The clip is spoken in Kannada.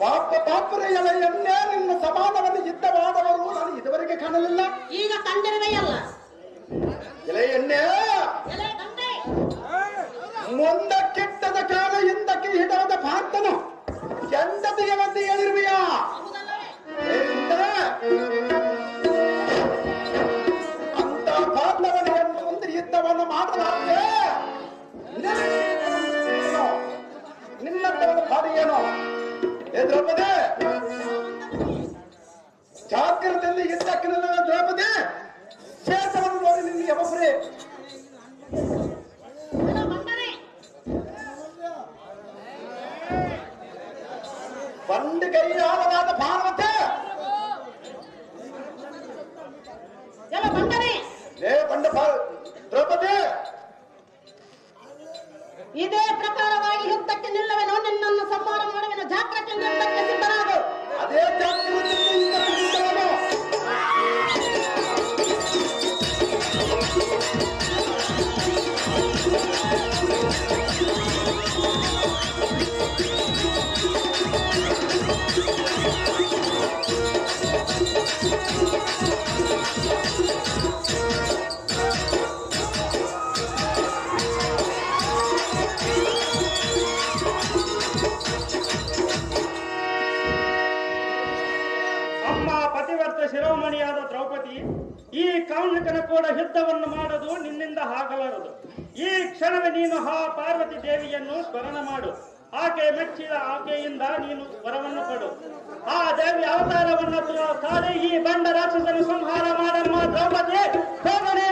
ಪಾಪರ ಎಲೆಯನ್ನೇ ನಿನ್ನ ಸಮಾನವನ್ನು ಯುದ್ಧವಾದವರು ನಾನು ಇದುವರೆಗೆ ಕಾಣಲಿಲ್ಲ. ಈಗ ಕಂಡಿರುವೆಯಲ್ಲ ಎಲೆಯನ್ನೇ ಮುಂದಕ್ಕಿಟ್ಟದ ಕಾಲ ಹಿಂದಕ್ಕೆ ಹಿಡದ ಪಾರ್ಥನು ಎಂದತೆಯ ಬಂದು ಹೇಳಿರುವೆಯಾ? ಅಂತ ಪಾರ್ಥವನಿಯನ್ನು ಮುಂದೆ ಯುದ್ಧವನ್ನು ಮಾಡಲಾರೆ ನಿನ್ನಂತವರ ಬಾಡಿ ಏನು? ದ್ರೌಪದಿ ಜಾಗ್ರತೆಯಿಂದ ಯುದ್ಧಕ್ಕೆ ನಿಲ್ಲ ದ್ರೌಪದಿ. ಶೇಷವನ್ನು ನೋಡಿ ನಿನ್ನ ಒಬ್ಬರೇ ಬಂಡು ಕೈಯಾಳವಾದ ಭಾರವತೆ ಬಂಡ ದ್ರೌಪದಿ ಇದೇ ಪ್ರಕಾರವಾಗಿ ಯುದ್ಧಕ್ಕೆ ನಿಲ್ಲವೆನೋ, ನಿನ್ನನ್ನು ಸಂಹಾರ ಮಾಡುವೆನೋ. ಜಾಗ್ರತೆಯಿಂದ ಯುದ್ಧಕ್ಕೆ ಸಿದ್ಧರಾಗು. ಅದೇ ಜಾಗ್ರತೆಯಿಂದ ಶಿರೋಮಣಿಯಾದ ದ್ರೌಪದಿ, ಈ ಕೌನ್ಲಿಕನ ಕೂಡ ಯುದ್ಧವನ್ನು ಮಾಡಲು ನಿನ್ನಿಂದ ಆಗಲಾರದು. ಈ ಕ್ಷಣವೇ ನೀನು ಆ ಪಾರ್ವತಿ ದೇವಿಯನ್ನು ಸ್ಮರಣ ಮಾಡು. ಆಕೆ ಮೆಚ್ಚಿದ ಆಕೆಯಿಂದ ನೀನು ವರವನ್ನು ಕೊಡು. ಆ ದೇವಿ ಅವತಾರವನ್ನು ತಾಳಿ ಈ ಬಂಡ ರಾಕ್ಷಸನ ಸಂಹಾರ ಮಾಡಮ್ಮ ದ್ರೌಪದಿ. ಹೋಗಲೇ